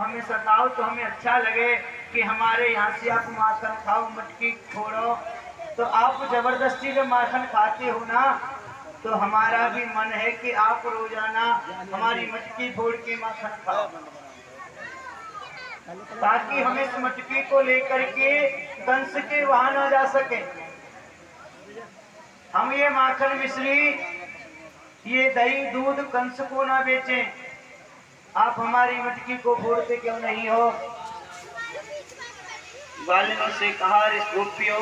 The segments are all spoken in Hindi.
हमें सताओ तो हमें अच्छा लगे कि हमारे यहाँ से आप माखन खाओ, मटकी फोड़ो। तो आप जबरदस्ती जब माखन खाते हो ना, तो हमारा भी मन है कि आप रोजाना हमारी मटकी फोड़ के माखन खाओ, ताकि हम इस मटकी को लेकर के कंस के वहां न जा सके। हम ये माखन मिश्री, ये दही दूध कंस को ना बेचें। आप हमारी मटकी को फोड़ते क्यों नहीं हो? बालिनों से कहा, गोपियों,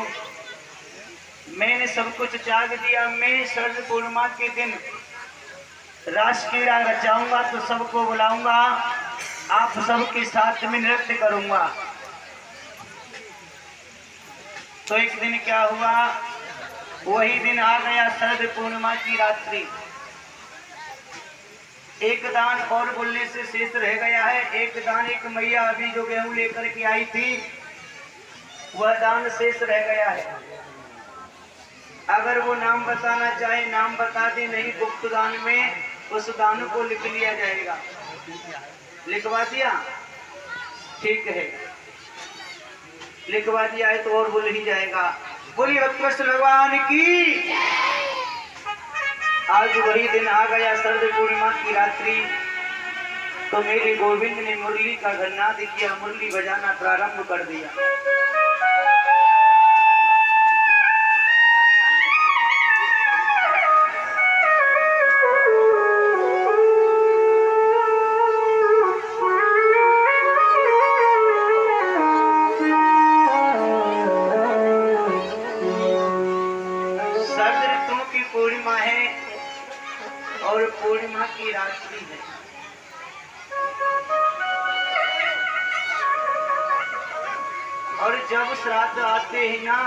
मैंने सब कुछ त्याग दिया। मैं शरद पूर्णिमा के दिन रास क्रीड़ा रचाऊंगा तो सबको बुलाऊंगा, आप सबके साथ में नृत्य करूंगा। तो एक दिन क्या हुआ, वही दिन आ गया शरद पूर्णिमा की रात्रि। एक दान और बोलने से शेष रह गया है। एक दान, एक मैया अभी जो गेहूं लेकर के आई थी, वह दान शेष रह गया है। अगर वो नाम बताना चाहे नाम बता दे, नहीं गुप्त दान में उस दान को लिख लिया जाएगा। लिखवा दिया? ठीक है, लिखवा दिया है तो और बोल ही जाएगा। बोलिए भक्त भगवान की। आज वही दिन आ गया शरद पूर्णिमा की रात्रि। तो मेरे गोविंद ने मुरली का घरनाद किया, मुरली बजाना प्रारंभ कर दिया। पूर्णिमा है और पूर्णिमा की रात्रि है। और जब श्राद्ध आते ही ना,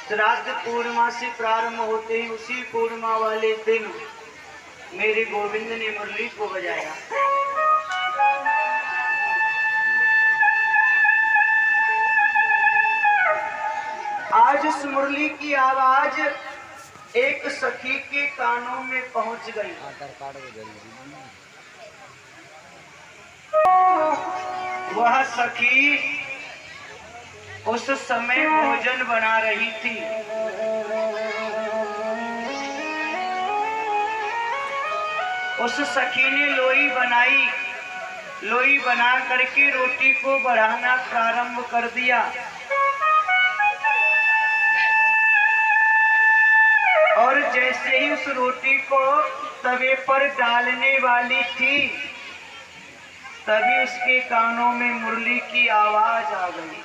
श्राद्ध पूर्णिमा से प्रारंभ होते ही उसी पूर्णिमा वाले दिन मेरे गोविंद ने मुरली को बजाया। आज उस मुरली की आवाज एक सखी के कानों में पहुंच गई। वह सखी उस समय भोजन बना रही थी। उस सखी ने लोई बनाई। लोई बना करके रोटी को बढ़ाना प्रारंभ कर दिया। और जैसे ही उस रोटी को तवे पर डालने वाली थी, तभी उसके कानों में मुरली की आवाज आ गई।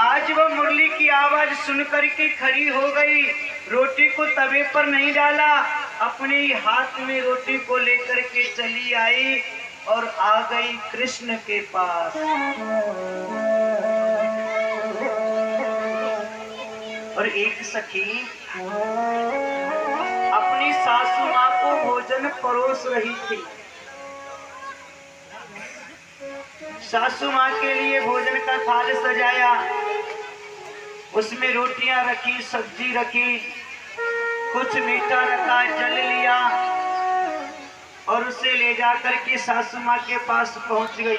आज वह मुरली की आवाज सुनकर के खड़ी हो गई। रोटी को तवे पर नहीं डाला, अपने हाथ में रोटी को लेकर के चली आई और आ गई कृष्ण के पास। और एक सखी अपनी सासू माँ को भोजन परोस रही थी। सासू माँ के लिए भोजन का थाल सजाया, उसमें रोटियां रखी, सब्जी रखी, कुछ मीठा रखा, जल लिया और उसे ले जाकर के सासू माँ के पास पहुंच गई।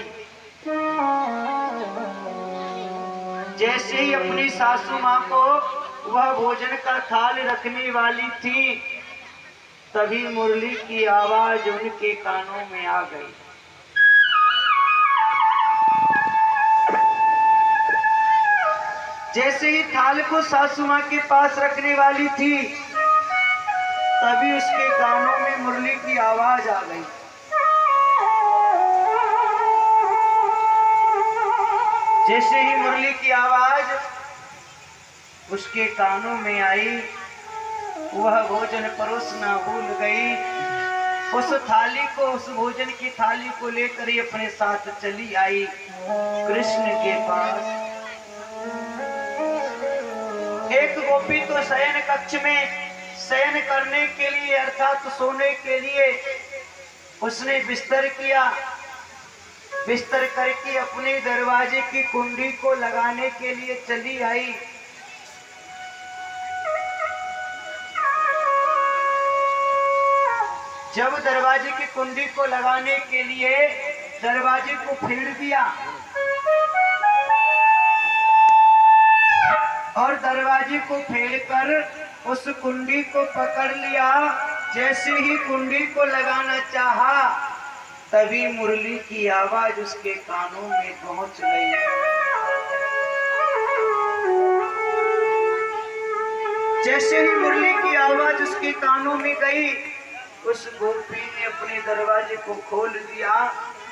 जैसे ही अपनी सासू माँ को वह भोजन का थाल रखने वाली थी, तभी मुरली की आवाज उनके कानों में आ गई। जैसे ही थाल को सासू माँ के पास रखने वाली थी, तभी उसके कानों में मुरली की आवाज आ गई। जैसे ही मुरली की आवाज उसके कानों में आई, वह भोजन परोसना भूल गई। उस थाली को, उस भोजन की थाली को लेकर ही अपने साथ चली आई कृष्ण के पास। एक गोपी तो शयन कक्ष में शयन करने के लिए अर्थात सोने के लिए उसने बिस्तर किया। बिस्तर करके अपने दरवाजे की कुंडी को लगाने के लिए चली आई। जब दरवाजे की कुंडी को लगाने के लिए दरवाजे को फेर दिया और दरवाजे को फेर कर उस कुंडी को पकड़ लिया। जैसे ही कुंडी को लगाना चाहा तभी मुरली की आवाज उसके कानों में पहुंच गई। जैसे ही मुरली की आवाज उसके कानों में गई, उस गोपी ने अपने दरवाजे को खोल दिया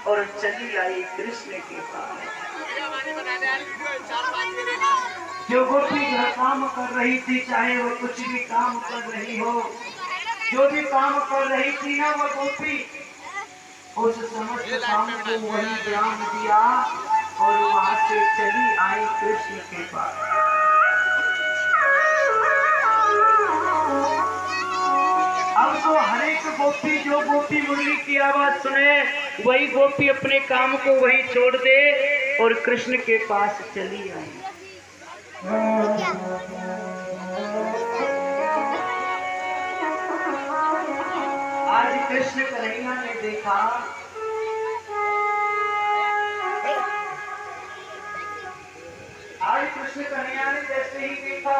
और चली आई कृष्ण के पास। जो गोपी जो काम कर रही थी, चाहे वो कुछ भी काम कर रही हो, जो भी काम कर रही थी ना वो गोपी, उस समस्त काम को वही विराम दिया और वहां से चली आई कृष्ण के पास। अब तो हर एक गोपी, जो गोपी मुरली की आवाज सुने, वही गोपी अपने काम को वही छोड़ दे और कृष्ण के पास चली आई। आज कृष्ण कन्हैया ने देखा आज कृष्ण कन्हैया ने जैसे ही देखा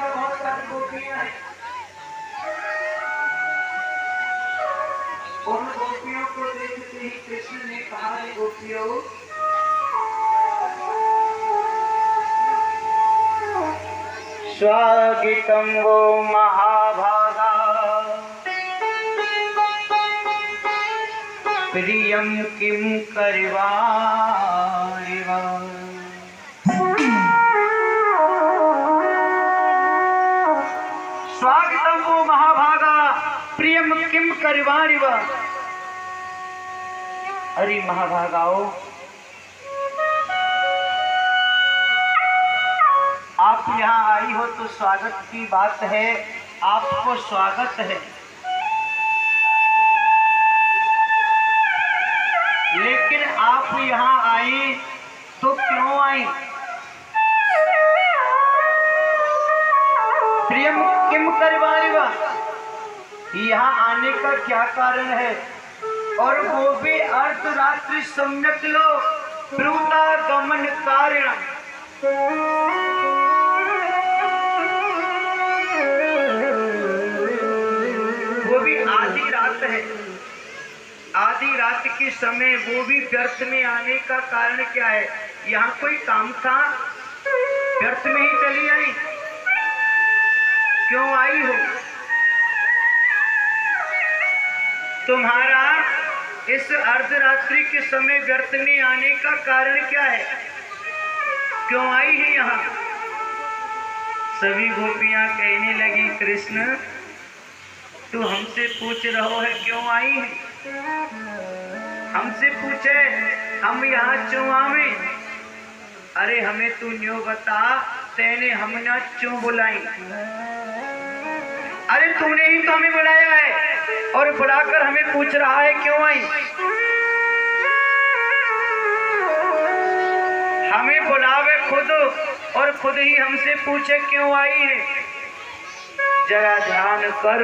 बहुत सारी गोपियां हैं। उन गोपियों को देखते ही कृष्ण ने कहा, गोपियों स्वागतम वो महाभागा प्रियम किम करवा। स्वागतम वो महाभागा प्रियम किम करिवारिव। अरे महाभागाओ, आप यहाँ आई हो तो स्वागत की बात है, आपको स्वागत है। लेकिन आप यहाँ आई तो क्यों आई? प्रियम किम करवारिवा, यहाँ आने का क्या कारण है? और वो भी अर्धरात्रि सम्यक लो ब्रूता गमन कारण। वो भी आधी रात है, आधी रात के समय वो भी व्यर्थ में आने का कारण क्या है? यहाँ कोई काम था, व्यर्थ में ही चली आई? क्यों आई हो? तुम्हारा इस अर्धरात्रि के समय व्यर्थ में आने का कारण क्या है? क्यों आई है यहाँ? सभी गोपियां कहने लगी, कृष्ण तू हमसे पूछ रहो है क्यों आई है? हमसे पूछे हम यहाँ क्यों आवे? अरे हमें तू न्यों बता, तेने हमने क्यों बुलाई? अरे तूने ही तो हमें बुलाया है और बुलाकर हमें पूछ रहा है क्यों आई? हमें बुलावे खुद और खुद ही हमसे पूछे क्यों आई है। जरा ध्यान कर,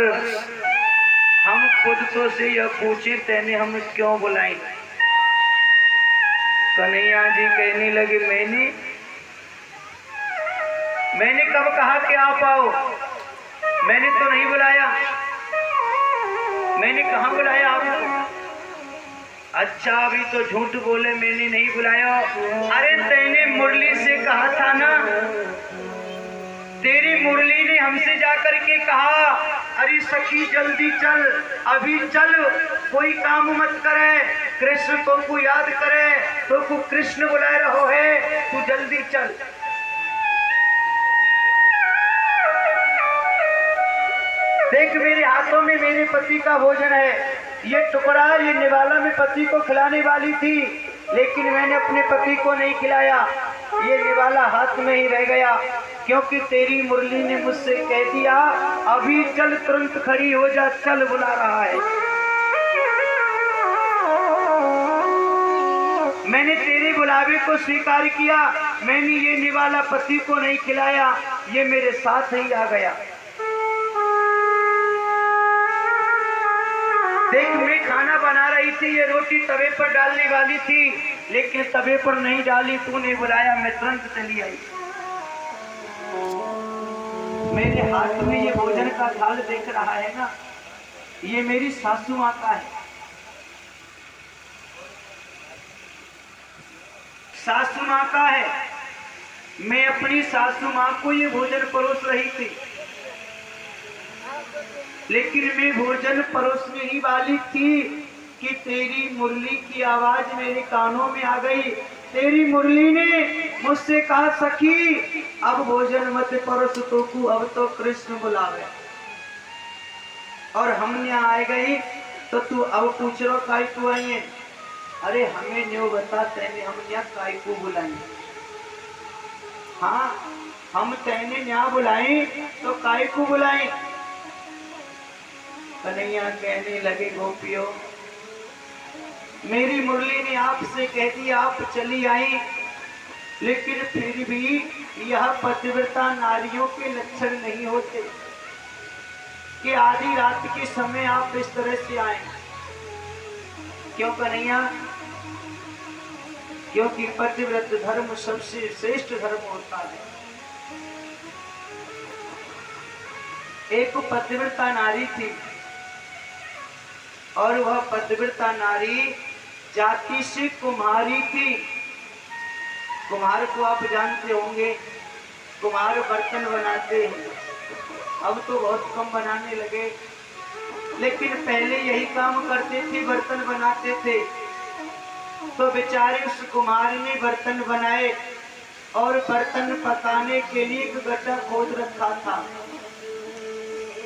हम खुद तो से यह पूछे तेने हम क्यों बुलाई? कन्हैया जी कहने लगे, मैंने कब कहा कि आप आओ? मैंने तो नहीं बुलाया। मैंने कहाँ बुलाया आपको? अच्छा अभी तो झूठ बोले, मैंने नहीं बुलाया। अरे तेने मुरली से कहा था ना, तेरी मुरली ने हमसे जाकर के कहा, अरे सखी जल्दी चल, अभी चल, कोई काम मत करे, कृष्ण तो को याद करे, तो को कृष्ण बुला रहो है, तू जल्दी चल। देख मेरे हाथों में मेरे पति का भोजन है, ये टुकड़ा ये निवाला में पति को खिलाने वाली थी, लेकिन मैंने अपने पति को नहीं खिलाया, ये निवाला हाथ में ही रह गया। क्योंकि तेरी मुरली ने मुझसे कह दिया अभी चल, तुरंत खड़ी हो जा, चल बुला रहा है। मैंने तेरे बुलावे को स्वीकार किया, मैंने ये निवाला पति को नहीं खिलाया, ये मेरे साथ ही आ गया। देख, मैं खाना बना रही थी, ये रोटी तवे पर डालने वाली थी, लेकिन तवे पर नहीं डाली, तूने बुलाया, मैं तुरंत चली आई। मेरे हाथ में ये भोजन का थाल देख रहा है ना, ये मेरी सासू माँ का है। सासू माँ का है। मैं अपनी सासू माँ को ये भोजन परोस रही थी, लेकिन मैं भोजन परोसने ही वाली थी कि तेरी मुरली की आवाज मेरे कानों में आ गई। तेरी मुरली ने मुझसे कहा सखी अब भोजन मत परोस तोकू, अब तो कृष्ण बुलावे। और हम यहाँ आए गई तो तू अब पूछ रो काई तू आई है। अरे हमें न्यू बता, तेने हम यहाँ काय को बुलाए। हाँ, हम तेने यहाँ बुलाए तो काय को बुलाए। कन्हैया कहने लगे गोपियों, मेरी मुरली ने आपसे कह दिया आप चली आई, लेकिन फिर भी यह पतिव्रता नारियों के लक्षण नहीं होते कि आधी रात के समय आप इस तरह से आए। क्यों कन्हैया? क्योंकि पतिव्रत धर्म सबसे श्रेष्ठ धर्म होता है। एक पतिव्रता नारी थी और वह पतिव्रता नारी जाति से कुम्हारी थी। कुम्हार को आप जानते होंगे, कुम्हार बर्तन बनाते हैं, अब तो बहुत कम बनाने लगे, लेकिन पहले यही काम करते थे, बर्तन बनाते थे। तो बेचारे उस कुम्हार ने बर्तन बनाए और बर्तन पकाने के लिए एक गड्ढा खोद रखा था।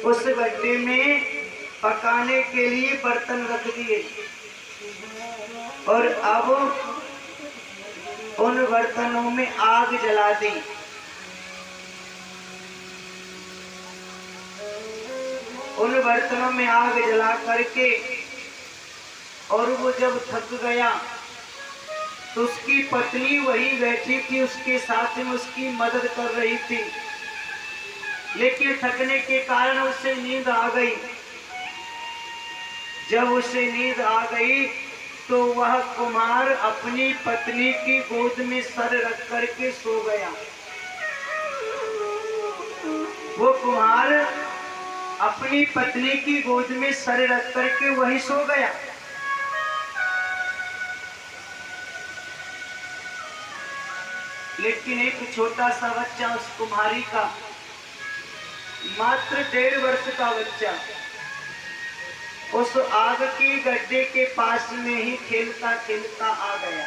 उस गड्ढे में पकाने के लिए बर्तन रख दिए और अब उन बर्तनों में आग जला दी। उन बर्तनों में आग जला करके और वो जब थक गया तो उसकी पत्नी वही बैठी थी, उसके साथ में उसकी मदद कर रही थी, लेकिन थकने के कारण उसे नींद आ गई। जब उसे नींद आ गई तो वह कुम्हार अपनी पत्नी की गोद में सर रख करके सो गया। वो कुम्हार अपनी पत्नी की गोद में सर रख करके वही सो गया। लेकिन एक छोटा सा बच्चा, उस कुम्हारी का मात्र 1.5 वर्ष का बच्चा, उस आग की गड्ढे के पास में ही खेलता खेलता आ गया।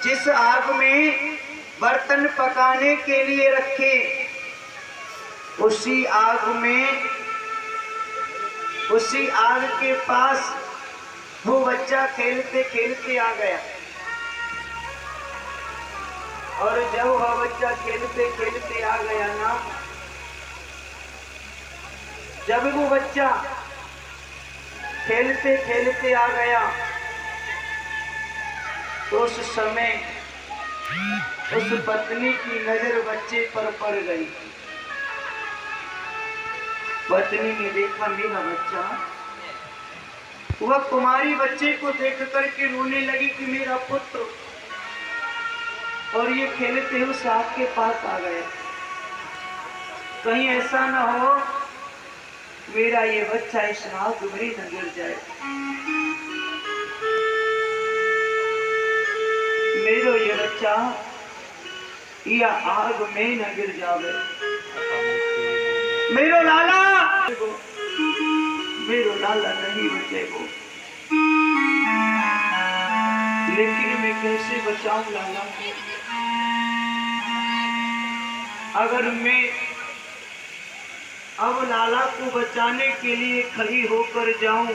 जिस आग में बर्तन पकाने के लिए रखे, उसी आग के पास वो बच्चा खेलते खेलते आ गया। और जब वह बच्चा खेलते खेलते आ गया ना, जब वो बच्चा खेलते खेलते आ गया तो उस समय उस पत्नी की नजर बच्चे पर पड़ गई। पत्नी ने देखा मेरा बच्चा, वह कुमारी बच्चे को देख करके रोने लगी कि मेरा पुत्र, और ये खेलते हुए साथ के पास आ गए। कहीं ऐसा न हो मेरा ये बच्चा इस आग में न गिर जाए। मेरो ये बच्चा या आग में न गिर जावे। मेरो लाला नहीं बचेगो। लेकिन मैं कैसे बचाऊं लाला? अगर मैं अब लाला को बचाने के लिए खड़ी होकर जाऊं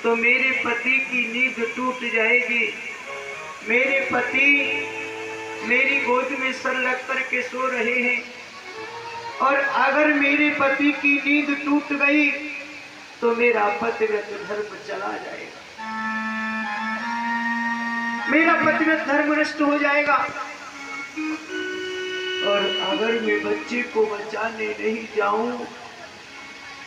तो मेरे पति की नींद टूट जाएगी। मेरे पति मेरी गोद में सर रख कर के सो रहे हैं, और अगर मेरे पति की नींद टूट गई तो मेरा पतिव्रत धर्म चला जाएगा, मेरा पतिव्रत धर्म नष्ट हो जाएगा। और अगर मैं बच्चे को बचाने नहीं जाऊं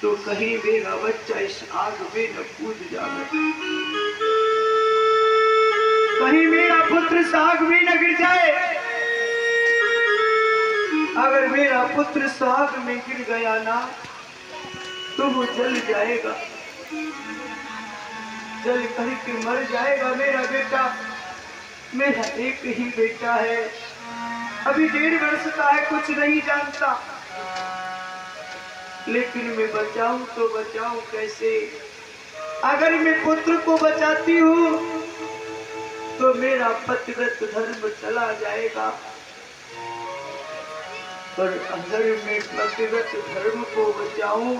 तो कहीं मेरा बच्चा इस आग में न कूद जाए, कहीं मेरा पुत्र इस आग में न गिर जाए। अगर मेरा पुत्र इस आग में गिर गया ना तो वो जल जाएगा, जल करके मर जाएगा मेरा बेटा। मेरा एक ही बेटा है, अभी 1.5 वर्ष का है, कुछ नहीं जानता, लेकिन मैं बचाऊं तो बचाऊं कैसे? अगर मैं पुत्र को बचाती हूं तो मेरा पतिव्रत धर्म चला जाएगा, और अगर मैं पतिव्रत धर्म को बचाऊं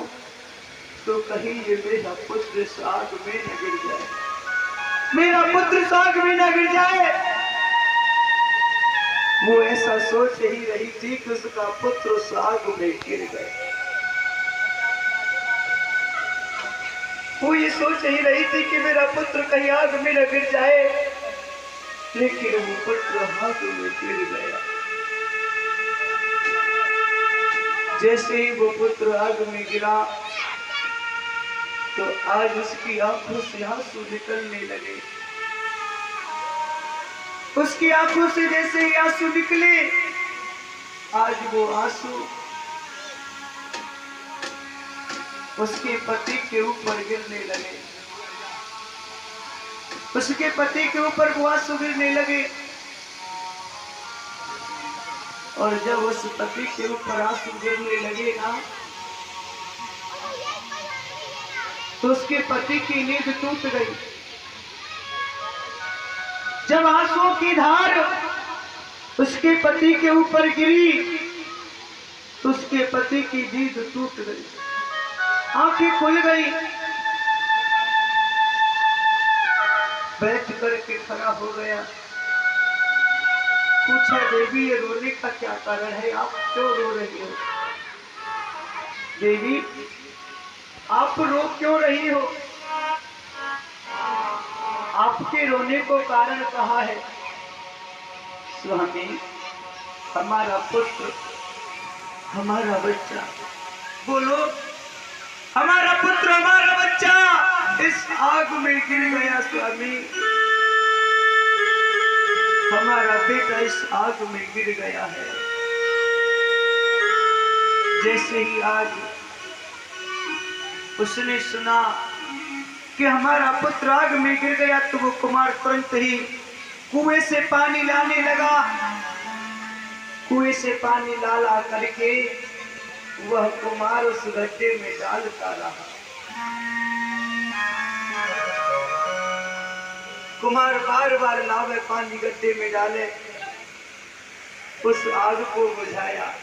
तो कहीं ये मेरा पुत्र आग में न गिर जाए, मेरा पुत्र आग में न गिर जाए। वो ऐसा सोच ही रही थी कि उसका पुत्र आग में गिर गए, वो ये सोच ही रही थी कि मेरा पुत्र कहीं आग में न गिर जाए, लेकिन वो पुत्र आग में गिर गया। जैसे ही वो पुत्र आग में गिरा तो आज उसकी आंखों से आंसू निकलने लगे, उसकी आंखों से जैसे ही आंसू निकले, आज वो आंसू उसके पति के ऊपर गिरने लगे, उसके पति के ऊपर वो आंसू गिरने लगे। और जब उस पति के ऊपर आंसू गिरने लगे ना तो उसके पति की नींद टूट गई। जब आंसुओं की धार उसके पति के ऊपर गिरी तो उसके पति की नींद टूट गई, आंखें खुल गई, बैठ करके खड़ा हो गया, पूछा देवी ये रोने का क्या कारण है, आप क्यों रो रही हो? देवी आप रो क्यों रही हो? आपके रोने को कारण कहा है? स्वामी हमारा पुत्र, हमारा बच्चा, बोलो हमारा पुत्र, हमारा बच्चा इस आग में गिर गया। स्वामी हमारा बेटा इस आग में गिर गया है। जैसे ही आज उसने सुना कि हमारा पुत्र आग में गिर गया तो वो कुमार तुरंत ही कुएं से पानी लाने लगा। कुएं से पानी ला करके वह कुमार उस गड्ढे में डालता रहा। कुमार बार बार लावे पानी गड्ढे में डाले, उस आग को बुझाया,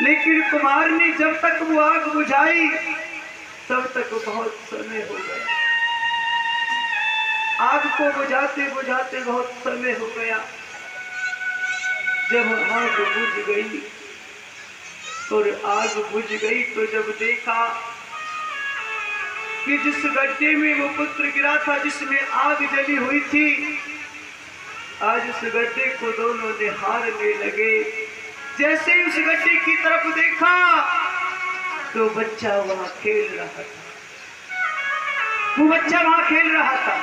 लेकिन कुमार ने जब तक वो आग बुझाई तब तक बहुत समय हो गया। आग को बुझाते बुझाते बहुत समय हो गया। जब आग बुझ गई और आग बुझ गई तो जब देखा कि जिस गड्ढे में वो पुत्र गिरा था, जिसमें आग जली हुई थी, आज उस गड्ढे को दोनों निहारने लगे। जैसे ही उस गड्ढे की तरफ देखा तो बच्चा वहां खेल रहा था, वो बच्चा वहां खेल रहा था।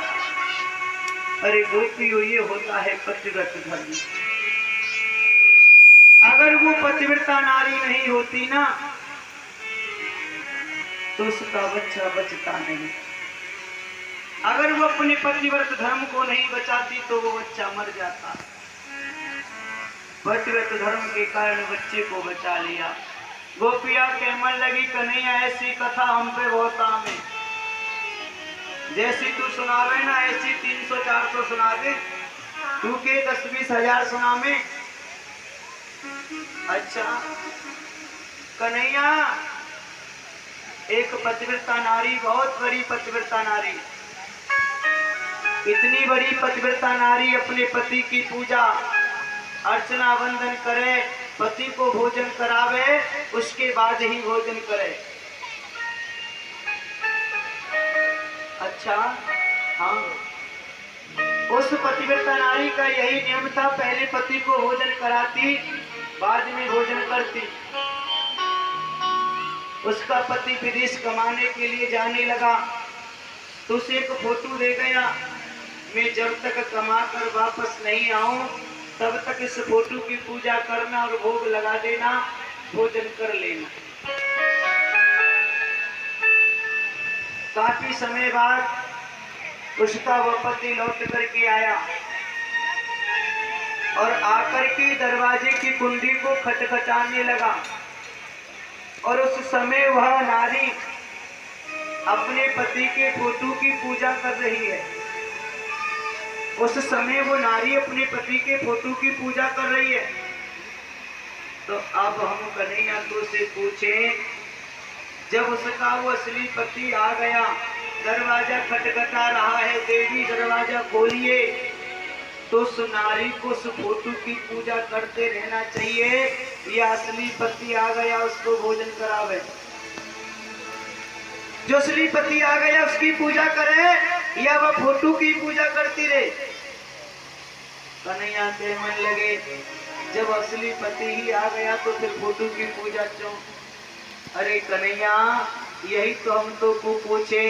अरे गोपियों, ये होता है पतिव्रत धर्म। अगर वो पतिव्रता नारी नहीं होती ना तो उसका बच्चा बचता नहीं। अगर वो अपने पतिव्रत धर्म को नहीं बचाती तो वो बच्चा मर जाता। पतिव्रत धर्म के कारण बच्चे को बचा लिया। गोपिया के मन लगी, कन्हैया ऐसी कथा हम पे बहुत आम है, जैसी तू सुनावे ना ऐसी 300-400 सुना दे, तू के 10-20 हजार सुना में। अच्छा कन्हैया, एक पतिव्रता नारी, बहुत बड़ी पतिव्रता नारी, इतनी बड़ी पतिव्रता नारी अपने पति की पूजा अर्चना वंदन करे, पति को भोजन करावे, उसके बाद ही भोजन करे। अच्छा, हाँ, उस पतिव्रता नारी का यही नियम था, पहले पति को भोजन कराती, बाद में भोजन करती। उसका पति विदेश कमाने के लिए जाने लगा तो उसे एक फोटो दे गया, मैं जब तक कमा कर वापस नहीं आऊं तब तक इस फोटो की पूजा करना और भोग लगा देना, भोजन कर लेना। काफी समय बाद उसका वह पति लौट करके आया और आकर के दरवाजे की कुंडी को खटखटाने लगा और उस समय वह नारी अपने पति के फोटो की पूजा कर रही है। उस समय वो नारी अपने पति के फोटो की पूजा कर रही है। तो अब हम कन्हैया तो से पूछे, जब उसका वो असली पति आ गया, दरवाजा खटखटा रहा है, देवी दरवाजा खोलिए, तो उस नारी को उस फोटो की पूजा करते रहना चाहिए या असली पति आ गया उसको भोजन करावे? जो असली पति आ गया उसकी पूजा करे या वह फोटो की पूजा करती रहे? कन्हैया के मन लगे, जब असली पति ही आ गया तो फिर फोटो की पूजा क्यों? अरे कन्हैया, यही तो हम तो को पूछे,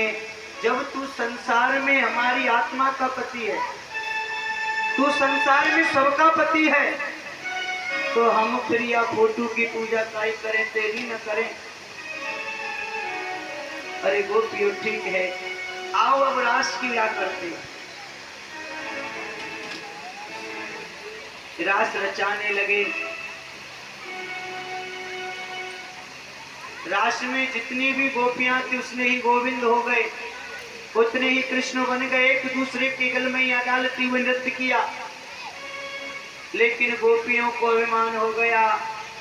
जब तू संसार में हमारी आत्मा का पति है, तू संसार में सबका पति है, तो हम फिर या फोटो की पूजा काई करें, तेरी न करें? अरे गोपियों ठीक है, आओ अब रास क्रीड़ा करते। रास रचाने लगे। रास में जितनी भी गोपियां थी उसने ही गोविंद हो गए, उतने ही कृष्ण बन गए, एक दूसरे के गल में अदालती हुए नृत्य किया। लेकिन गोपियों को अभिमान हो गया,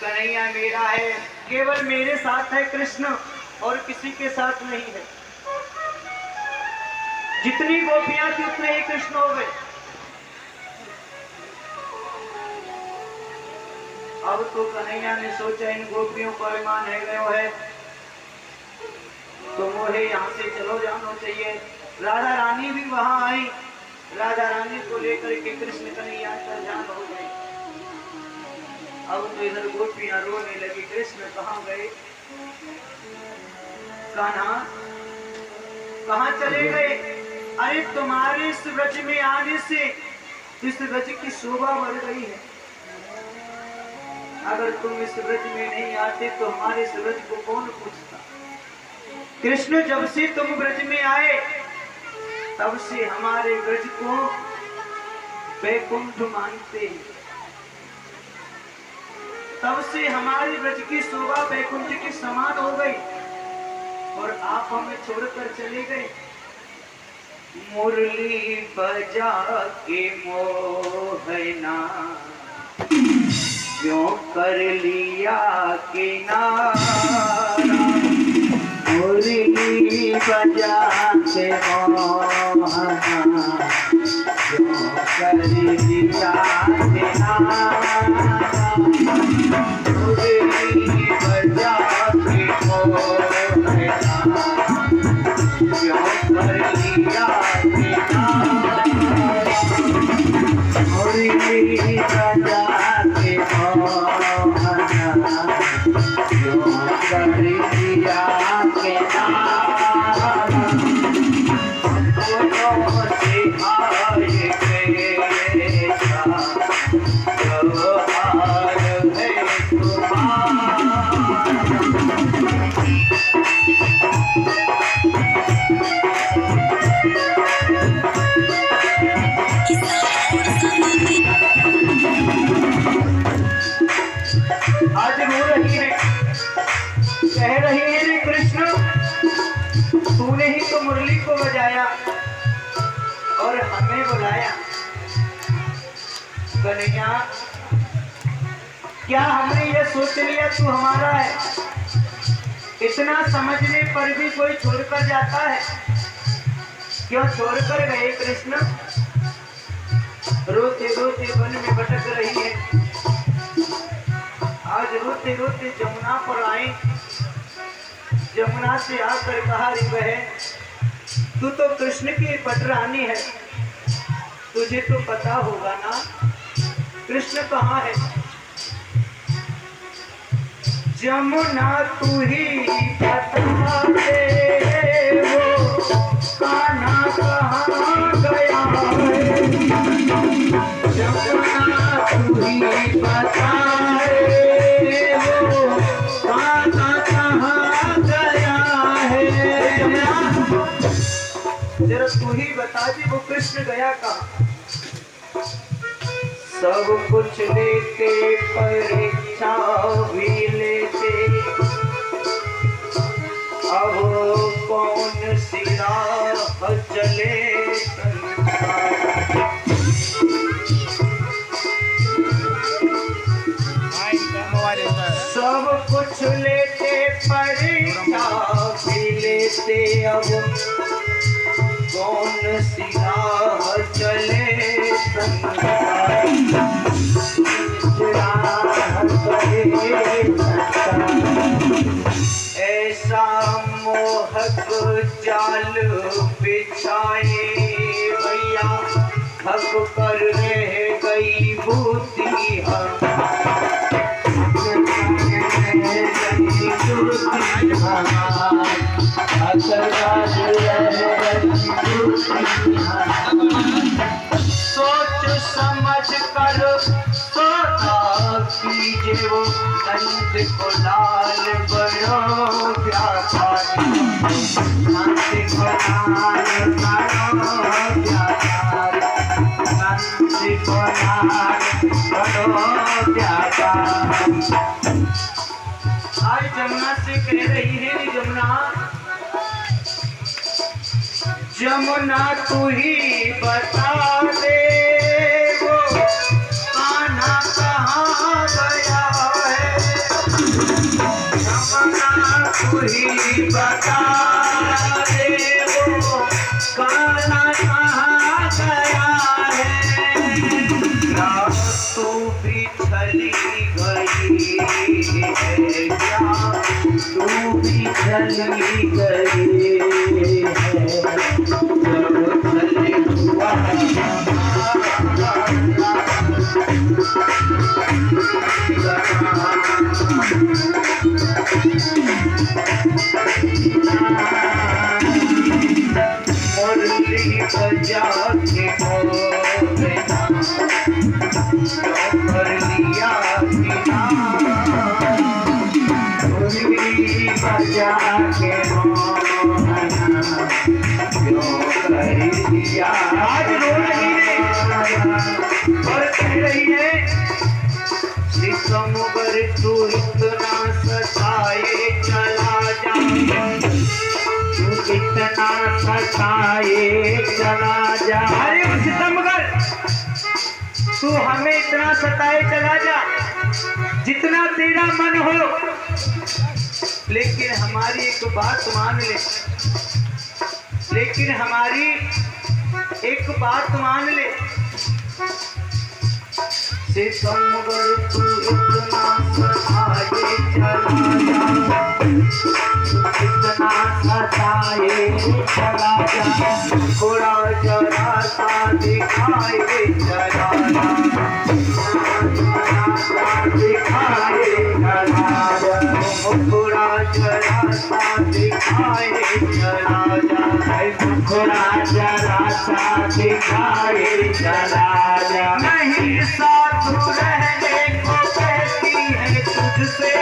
कन्हैया मेरा है, केवल मेरे साथ है कृष्ण और किसी के साथ नहीं है। जितनी गोपियां थी उतने ही कृष्ण हो गए। अब तो कन्हैया ने सोचा इन गोपियों को अभिमान है गयो है, तो मोहे यहाँ से चलो जाना चाहिए। राधा रानी भी वहां आई, राधा रानी को लेकर के कृष्ण कन्हैया का ध्यान हो गए। अब तो इधर गोपियां रोने लगी, कृष्ण कहाँ गए? कान्हा कहाँ चले गए? अरे तुम्हारे इस व्रज में आने से इस व्रज की शोभा बढ़ गई है, अगर तुम इस व्रज में नहीं आते तो हमारे इस व्रज को कौन पूछता? कृष्ण जब से तुम व्रज में आए तब से हमारे व्रज को वैकुंठ मानते हैं, तब से हमारे व्रज की शोभा वैकुंठ के समान हो गई और आप हमें छोड़कर चले गए। मुरली बजा के मोहना क्यों कर लिया किनारा, मुरली बजा के मोहना क्यों कर लिया किनारा, मुरली बजा के मोहना क्यों कर लिया किनारा, मुरली बजा के मोहना क्यों कर लिया किनारा, फूलों से आए बेटा त्योहार है तुम्हारा। आज रो रही है, कह रही है रे कृष्ण, तूने ही तो मुरली को बजाया और हमें बुलाया। कन्हैया, क्या हमने ये सोच लिया तू हमारा है? इतना समझने पर भी कोई छोड़कर जाता है? क्यों छोड़कर गए कृष्ण? रोते रोते वन में भटक रही है। आज रोते रोते जमुना पर आए। जमुना से आकर कहा, रे बहन, तू तो कृष्ण की पटरानी है, तुझे तो पता होगा ना कृष्ण कहाँ है? जमुना तू ही बता दे वो कान्हा कहाँ गया है। जमुना तू ही बता दे वो कान्हा कहाँ गया है। जरा तू ही बता दे वो कृष्ण गया कहाँ। सब कुछ लेते परीक्षा भी लेते, अब कौन सी राह चले सब कुछ लेते परीक्षा भी लेते, अब कौन सी राह चले ऐसा मोहक जाल बिछाए भैया, हक कर रह गई बूती सोच समझ कर सोता कीजिए वो नंद को लाल बड़ो प्यार, नंद को लाल बड़ो प्यार, नंद को लाल बड़ो प्यार। आज जमुना से कह रही है, जमुना जमुना तू ही बता दे वो कान्हा कहाँ गया है। जमुना तू ही बता दे वो कान्हा कहाँ गया है। रात तू भी चली गई है क्या, तू भी चली गई है। मुरली बजा के कर लिया मुरली बजा के आज रो रही है और कह रही है, सितमगर तू इतना सताए चला जा, तू इतना सताए चला जा। अरे सितमगर, तू हमें इतना सताए चला जा जितना तेरा मन हो, लेकिन हमारी एक बात मान ले, लेकिन हमारी एक बात मान ले। सितमगर तू इतना सताए चला जा, इतना सताए चला जा, थोड़ा जरा सा दिखाए चला जा, दिखाए चला जा, थोड़ा जरा सा दिखाए चला जा, थोड़ा जरा सा दिखाए चला जा। नहीं साथ रहने को कहती है तुझसे,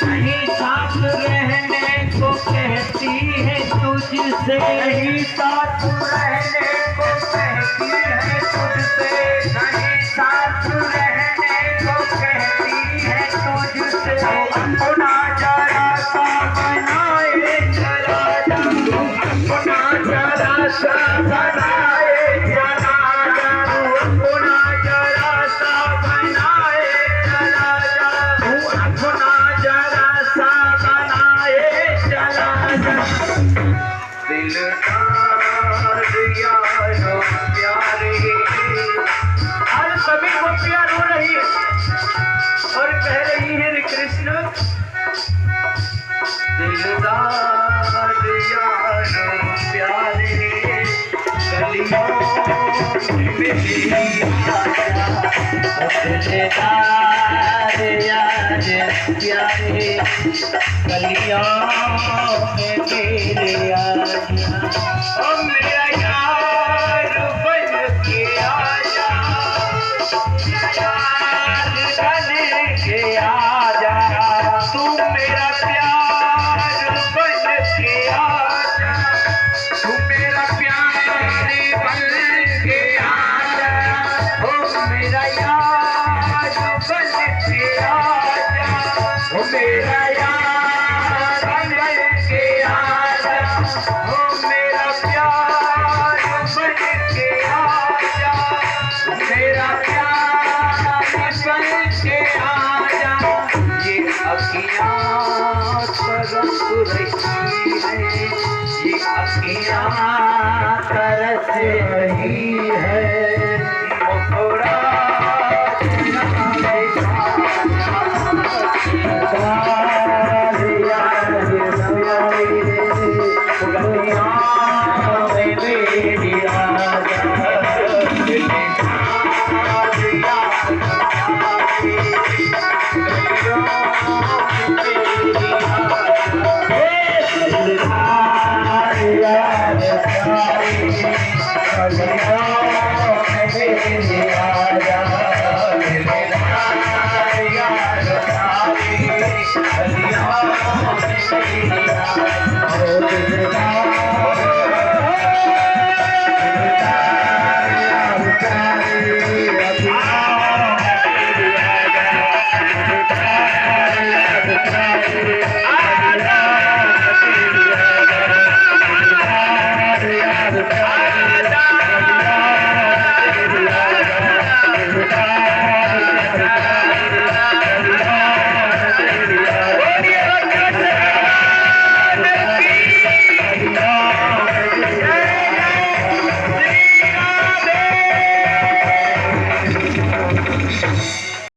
नहीं साथ रहने को कहती है तुझसे, नहीं साथ रहने को कहती है तुझसे, नहीं साथ रहने को कहती है तुझसे। अपना जरा सा बनाए चला जा, अपना जरा सा बनाए चला जा, अपना जरा सा बनाए चला जा, अपना जरा सा बनाए चला जा। दिलदार दिलदार यार प्यारे गलियों में मेरे आजा ओ मेरा यार बन के आजा यार बन के आजा तू मेरा प्यार बन के आजा तू मेरा प्यार बन के आजा ओ मेरा यार बन के आजा ओ मेरा यार बन के आजा ओ मेरा प्यार बन के आजा मेरा प्यार बन के आजा ये अखियाँ तरस रही है ये अखियाँ तरस रही है